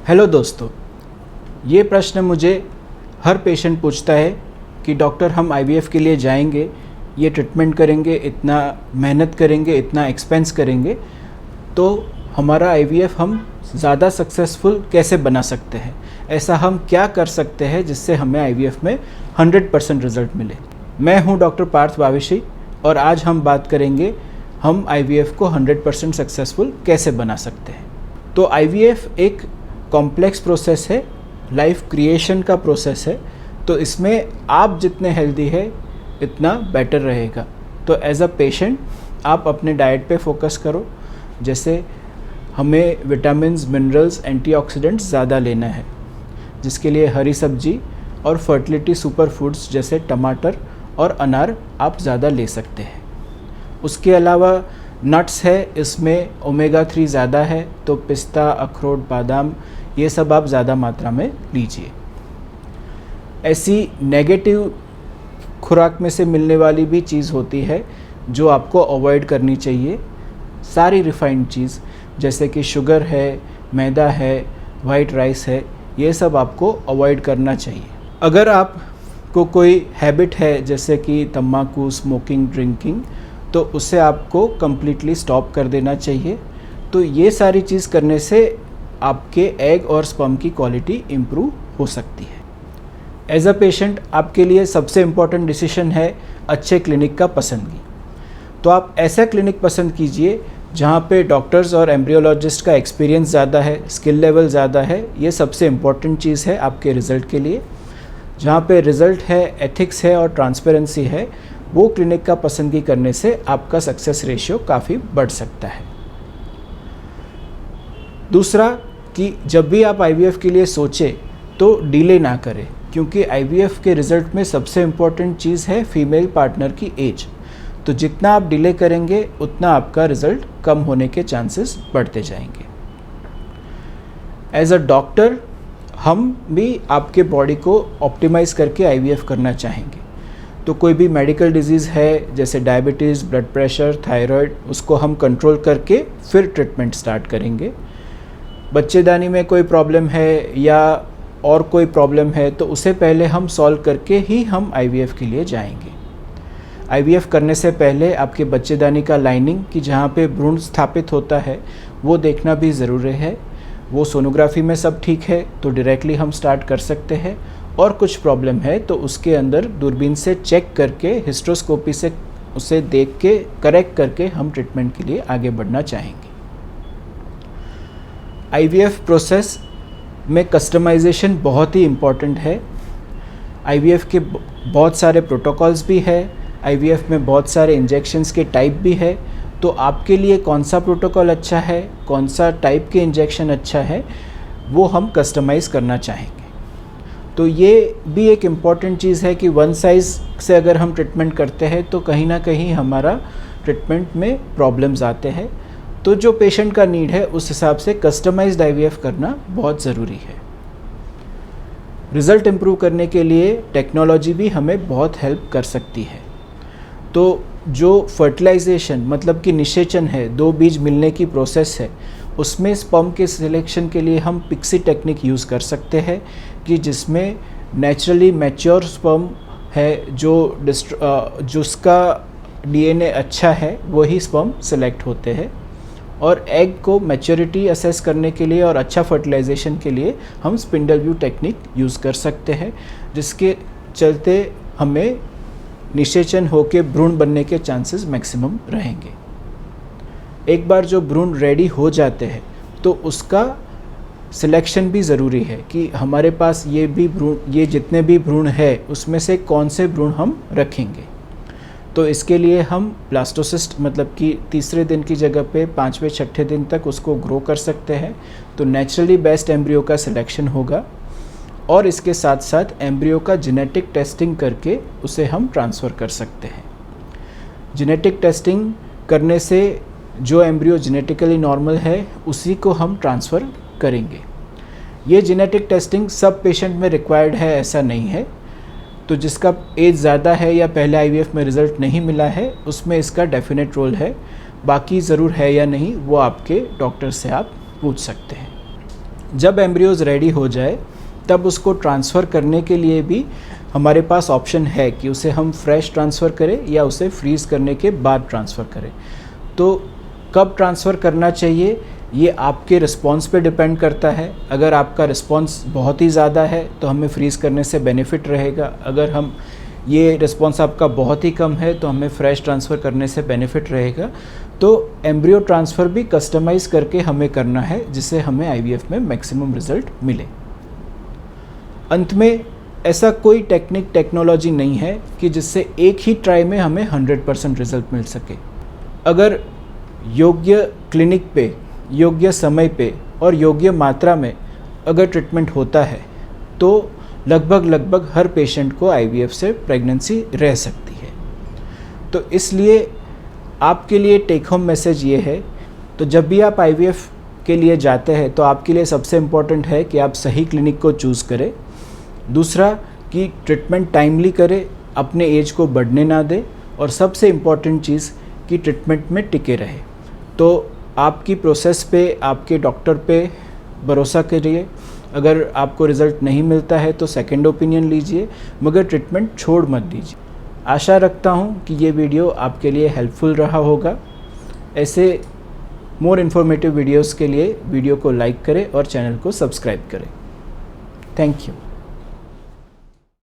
Hello दोस्तों, ये प्रश्न मुझे हर पेशेंट पूछता है कि डॉक्टर हम आईवीएफ के लिए जाएंगे, ये ट्रीटमेंट करेंगे, इतना मेहनत करेंगे, इतना एक्सपेंस करेंगे, तो हमारा आईवीएफ हम ज़्यादा सक्सेसफुल कैसे बना सकते हैं? ऐसा हम क्या कर सकते हैं जिससे हमें आईवीएफ में 100% रिज़ल्ट मिले? मैं हूँ डॉक्टर पार्थ वाविशी और आज हम बात करेंगे हम आईवीएफ को 100% सक्सेसफुल कैसे बना सकते हैं। तो आईवीएफ एक कॉम्प्लेक्स प्रोसेस है, लाइफ क्रिएशन का प्रोसेस है, तो इसमें आप जितने हेल्दी है इतना बेटर रहेगा। तो एज अ पेशेंट आप अपने डाइट पे फोकस करो, जैसे हमें विटामिन्स, मिनरल्स, एंटीऑक्सीडेंट्स ज़्यादा लेना है, जिसके लिए हरी सब्जी और फर्टिलिटी सुपर फूड्स जैसे टमाटर और अनार आप ज़्यादा ले सकते हैं। उसके अलावा नट्स है, इसमें ओमेगा 3 ज़्यादा है, तो पिस्ता, अखरोट, बादाम ये सब आप ज़्यादा मात्रा में लीजिए। ऐसी नेगेटिव खुराक में से मिलने वाली भी चीज़ होती है जो आपको अवॉइड करनी चाहिए। सारी रिफाइंड चीज़ जैसे कि शुगर है, मैदा है, वाइट राइस है, ये सब आपको अवॉइड करना चाहिए। अगर आपको कोई हैबिट है जैसे कि तम्बाकू, स्मोकिंग, ड्रिंकिंग, तो उसे आपको कम्प्लीटली स्टॉप कर देना चाहिए। तो ये सारी चीज़ करने से आपके एग और स्पर्म की क्वालिटी इम्प्रूव हो सकती है। एज अ पेशेंट आपके लिए सबसे इम्पॉर्टेंट डिसीजन है अच्छे क्लिनिक का पसंदगी। तो आप ऐसा क्लिनिक पसंद कीजिए जहाँ पे डॉक्टर्स और एम्ब्रियोलॉजिस्ट का एक्सपीरियंस ज़्यादा है, स्किल लेवल ज़्यादा है। ये सबसे इम्पॉर्टेंट चीज़ है आपके रिज़ल्ट के लिए। जहाँ पे रिज़ल्ट है, एथिक्स है और ट्रांसपेरेंसी है, वो क्लिनिक का पसंदगी करने से आपका सक्सेस रेशियो काफ़ी बढ़ सकता है। दूसरा कि जब भी आप आईवीएफ के लिए सोचें तो डिले ना करें, क्योंकि आईवीएफ के रिज़ल्ट में सबसे इम्पॉर्टेंट चीज़ है फीमेल पार्टनर की एज। तो जितना आप डिले करेंगे उतना आपका रिज़ल्ट कम होने के चांसेस बढ़ते जाएंगे। एज अ डॉक्टर हम भी आपके बॉडी को ऑप्टिमाइज़ करके आईवीएफ करना चाहेंगे। तो कोई भी मेडिकल डिजीज़ है जैसे डायबिटीज़, ब्लड प्रेशर, थायराइड, उसको हम कंट्रोल करके फिर ट्रीटमेंट स्टार्ट करेंगे। बच्चेदानी में कोई प्रॉब्लम है या और कोई प्रॉब्लम है तो उसे पहले हम सॉल्व करके ही हम आईवीएफ के लिए जाएंगे। आईवीएफ करने से पहले आपके बच्चेदानी का लाइनिंग कि जहाँ पे भ्रूण स्थापित होता है वो देखना भी ज़रूरी है। वो सोनोग्राफी में सब ठीक है तो डायरेक्टली हम स्टार्ट कर सकते हैं, और कुछ प्रॉब्लम है तो उसके अंदर दूरबीन से चेक करके, हिस्ट्रोस्कोपी से उसे देख के करेक्ट करके हम ट्रीटमेंट के लिए आगे बढ़ना चाहेंगे। आईवीएफ प्रोसेस में कस्टमाइजेशन बहुत ही इम्पॉर्टेंट है। आईवीएफ के बहुत सारे प्रोटोकॉल्स भी है, आईवीएफ में बहुत सारे इंजेक्शंस के टाइप भी है। तो आपके लिए कौन सा प्रोटोकॉल अच्छा है, कौन सा टाइप के इंजेक्शन अच्छा है, वो हम कस्टमाइज़ करना चाहेंगे। तो ये भी एक इम्पॉर्टेंट चीज़ है कि वन साइज़ से अगर हम ट्रीटमेंट करते हैं तो कहीं ना कहीं हमारा ट्रीटमेंट में प्रॉब्लम्स आते हैं। तो जो पेशेंट का नीड है उस हिसाब से कस्टमाइज्ड आईवीएफ करना बहुत ज़रूरी है। रिज़ल्ट इम्प्रूव करने के लिए टेक्नोलॉजी भी हमें बहुत हेल्प कर सकती है। तो जो फर्टिलाइजेशन मतलब कि निषेचन है, दो बीज मिलने की प्रोसेस है, उसमें स्पर्म के सिलेक्शन के लिए हम पिक्सी टेक्निक यूज़ कर सकते हैं कि जिसमें नेचुरली मैच्योर स्पर्म है जिसका डीएनए अच्छा है वही स्पर्म सेलेक्ट होते हैं। और एग को मैच्योरिटी असेस करने के लिए और अच्छा फर्टिलाइजेशन के लिए हम स्पिंडल व्यू टेक्निक यूज़ कर सकते हैं, जिसके चलते हमें निषेचन होकर भ्रूण बनने के चांसेस मैक्सिमम रहेंगे। एक बार जो भ्रूण रेडी हो जाते हैं तो उसका सिलेक्शन भी ज़रूरी है कि हमारे पास ये जितने भी भ्रूण है उसमें से कौन से भ्रूण हम रखेंगे। तो इसके लिए हम ब्लास्टोसिस्ट मतलब कि तीसरे दिन की जगह पे 5वें 6ठे दिन तक उसको ग्रो कर सकते हैं। तो नेचुरली बेस्ट एम्ब्रियो का सिलेक्शन होगा, और इसके साथ साथ एम्ब्रियो का जेनेटिक टेस्टिंग करके उसे हम ट्रांसफ़र कर सकते हैं। जेनेटिक टेस्टिंग करने से जो एम्ब्रियो जेनेटिकली नॉर्मल है उसी को हम ट्रांसफ़र करेंगे। ये जेनेटिक टेस्टिंग सब पेशेंट में रिक्वायर्ड है ऐसा नहीं है। तो जिसका एज ज़्यादा है या पहले आईवीएफ में रिज़ल्ट नहीं मिला है उसमें इसका डेफिनेट रोल है। बाकी ज़रूर है या नहीं वो आपके डॉक्टर से आप पूछ सकते हैं। जब एम्ब्रियोज़ रेडी हो जाए तब उसको ट्रांसफ़र करने के लिए भी हमारे पास ऑप्शन है कि उसे हम फ्रेश ट्रांसफ़र करें या उसे फ्रीज़ करने के बाद ट्रांसफ़र करें। तो कब ट्रांसफ़र करना चाहिए ये आपके रिस्पॉन्स पे डिपेंड करता है। अगर आपका रिस्पॉन्स बहुत ही ज़्यादा है तो हमें फ्रीज़ करने से बेनिफिट रहेगा। अगर ये रिस्पॉन्स आपका बहुत ही कम है तो हमें फ्रेश ट्रांसफ़र करने से बेनिफिट रहेगा। तो एम्ब्रियो ट्रांसफ़र भी कस्टमाइज़ करके हमें करना है जिससे हमें आईवीएफ में मैक्सिमम रिज़ल्ट मिले। अंत में ऐसा कोई टेक्नोलॉजी नहीं है कि जिससे एक ही ट्राई में हमें 100% रिज़ल्ट मिल सके। अगर योग्य क्लिनिक पे, योग्य समय पे और योग्य मात्रा में अगर ट्रीटमेंट होता है तो लगभग हर पेशेंट को आईवीएफ से प्रेगनेंसी रह सकती है। तो इसलिए आपके लिए टेक होम मैसेज ये है, तो जब भी आप आईवीएफ के लिए जाते हैं तो आपके लिए सबसे इम्पॉर्टेंट है कि आप सही क्लिनिक को चूज़ करें। दूसरा कि ट्रीटमेंट टाइमली करें, अपने एज को बढ़ने ना दें, और सबसे इम्पॉर्टेंट चीज़ कि ट्रीटमेंट में टिके रहे। तो आपकी प्रोसेस पे, आपके डॉक्टर पे भरोसा करिए। अगर आपको रिज़ल्ट नहीं मिलता है तो सेकंड ओपिनियन लीजिए, मगर ट्रीटमेंट छोड़ मत दीजिए। आशा रखता हूँ कि ये वीडियो आपके लिए हेल्पफुल रहा होगा। ऐसे मोर इन्फॉर्मेटिव वीडियोस के लिए वीडियो को लाइक करें और चैनल को सब्सक्राइब करें। Thank you.